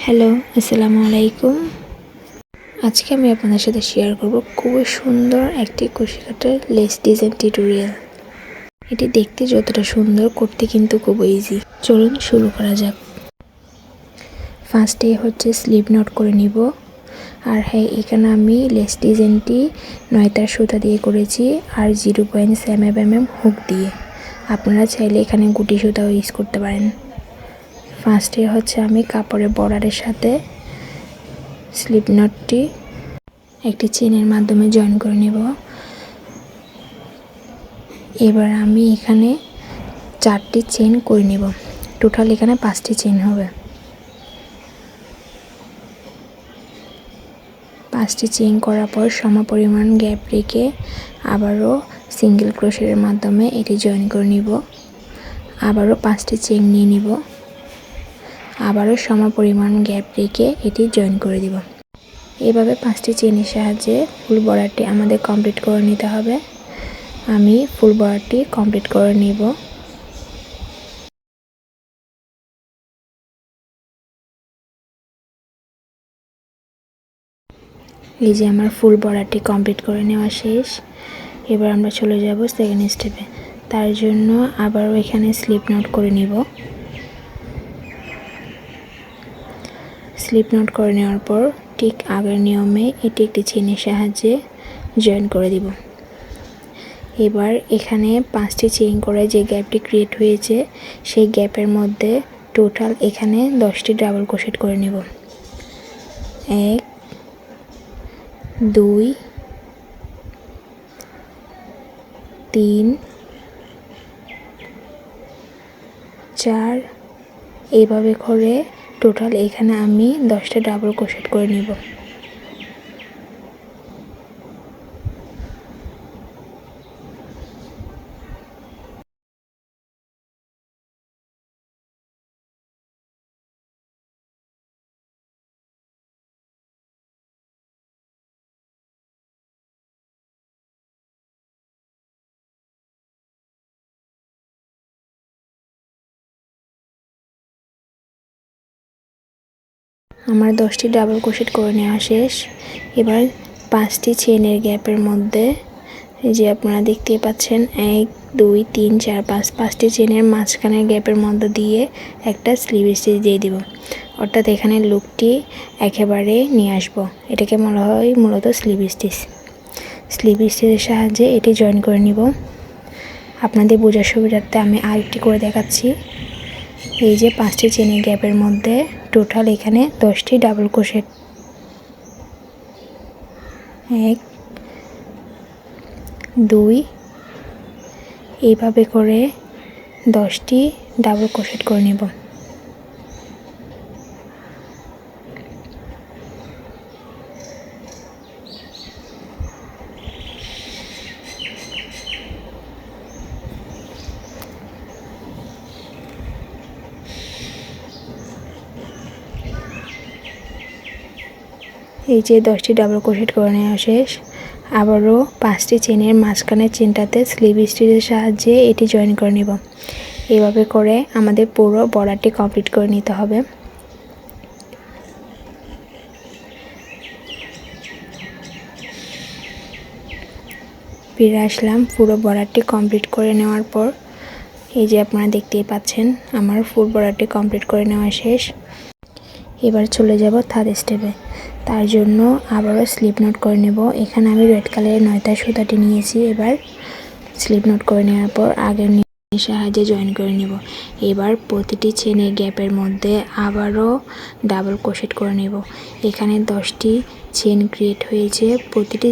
Hello, আসসালামু আলাইকুম। আজকে আমি আপনাদের সাথে শেয়ার করব খুবই সুন্দর একটি কুশি কাটার লেস ডিজাইন টিউটোরিয়াল। এটি দেখতে যতটা সুন্দর, করতে কিন্তু খুব ইজি। চলুন শুরু করা যাক। ফার্স্টে হচ্ছে স্লিপ নট করে নিব। আর হ্যাঁ, এখানে আমি লেস ডিজাইনটি 9 তার সুতা দিয়ে করেছি আর 0.7 mm হুক দিয়ে। আপনারা চাইলে এখানে গুটি সুতাও ইউজ করতে পারেন। ফার্স্টে হচ্ছে আমি কাপড়ের বর্ডারের সাথে স্লিপ নটটি একটি চেনের মাধ্যমে জয়েন করে নেব। এবার আমি এখানে 4টি চেন করে নেব। টোটাল এখানে 5টি চেন হবে। 5টি চেন করার পর সমপরিমাণ গ্যাপ রেখে আবারও সিঙ্গেল ক্রোশের মাধ্যমে এটি জয়েন করে নিব। আবারও 5টি চেন নিয়ে নিব। আবারও সমপরিমাণ গ্যাপ রেখে এটি জয়েন করে দিব। এভাবে 5টি চেনের সাহায্যে ফুল বর্ডারটি আমাদের কমপ্লিট করে নিতে হবে। আমি ফুল বর্ডারটি কমপ্লিট করে নেব। এই যে আমার ফুল বর্ডারটি কমপ্লিট করে নেওয়া শেষ। এবার আমরা চলে যাব সেকেন্ড স্টেপে। তার জন্য আবারও এখানে স্লিপ নট করে নিব। স্লিপ নট করে নেওয়ার পর ঠিক আগের নিয়মে এটি একটি চেনের সাহায্যে জয়েন করে দিব। এবার এখানে 5টি চেইন করে যে গ্যাপটি ক্রিয়েট হয়েছে সেই গ্যাপের মধ্যে টোটাল এখানে 10টি ডাবল ক্রোশেট করে নেব। 1 2 3 4 এইভাবে করে টোটাল এখানে আমি 10টা ডাবল ক্রোশেট করে নেব। আমার 10টি ডাবল ক্রোশেট করে নেওয়া শেষ। এবার 5টি চেনের গ্যাপের মধ্যে এই যে আপনারা দেখতেই পাচ্ছেন 1 2 3 4 5 5টি চেনের মাঝখানের গ্যাপের মধ্যে দিয়ে একটা স্লিপ স্টিচ দিয়ে দিব। অর্থাৎ এখানে লুকটি একেবারে নিয়ে আসব। এটাকে বলা হয় মূলত স্লিপ স্টিচ। স্লিপ স্টিচের সাহায্যে এটি জয়েন করে নিব। আপনাদের বোঝার সুবিধার্থে আমি আরেকটি করে দেখাচ্ছি। এই যে 5টি চেনের গ্যাপের মধ্যে টোটাল এখানে 10টি ডাবল ক্রোশেট। 1 2 এইভাবে করে 10টি ডাবল ক্রোশেট করে নেব। এই যে 10টি ডাবল ক্রোশেট করে নেওয়া শেষ। আবারও 5টি চেনের মাঝখানের চেনটাতে স্লিপ স্টিচের সাহায্যে এটি জয়েন করে নেব। এইভাবে করে আমাদের পুরো বর্ডারটি কমপ্লিট করে নিতে হবে। ফিরে আসলাম পুরো বর্ডারটি কমপ্লিট করে নেওয়ার পর। এই যে আপনারা দেখতেই পাচ্ছেন আমার ফুল বর্ডারটি কমপ্লিট করে নেওয়া শেষ। এবার চলে যাব থার্ড স্টেপে। তার জন্য আবারও স্লিপ নট করে নেব। এখানে আমি রেড কালারের 9 তার সুতাটি নিয়েছি। এবার স্লিপ নট করে নেওয়ার পর আগের নিয়মের সাহায্যে জয়েন করে নেব। এবার প্রতিটি চেনের গ্যাপের মধ্যে আবারও ডাবল ক্রোশেট করে নেব। এখানে 10টি চেন ক্রিয়েট হয়েছে। প্রতিটি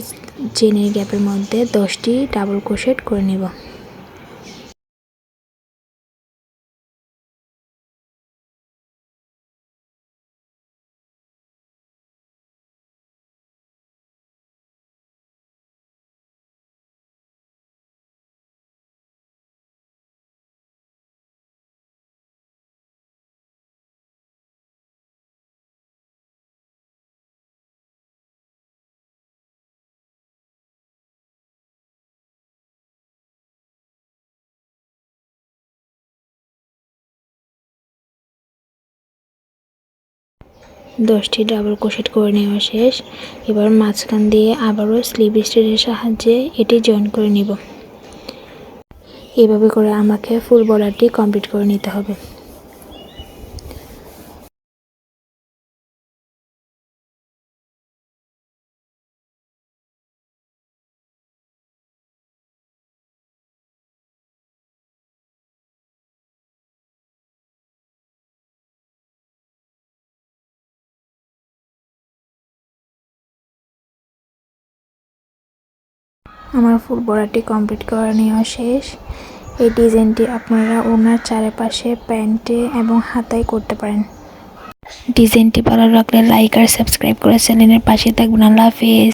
চেনের গ্যাপের মধ্যে 10টি ডাবল ক্রোশেট করে নেব। 10টি ডাবল ক্রোশেট করে নেওয়া শেষ। এবার মাঝখান দিয়ে আবারও স্লিপ স্টিচের সাহায্যে এটি জয়েন করে নিব। এভাবে করে আমাকে ফুল বর্ডারটি কমপ্লিট করে নিতে হবে। আমার ফুল বর্ডারটি কমপ্লিট করে নেওয়া শেষ। এই ডিজাইনটি আপনারা ওনার চারপাশে প্যান্টে এবং হাতায় করতে পারেন। ডিজাইনটি ভালো লাগলে লাইক আর সাবস্ক্রাইব করে চ্যানেলের পাশে থাকবেন। আল্লাহ হাফেজ।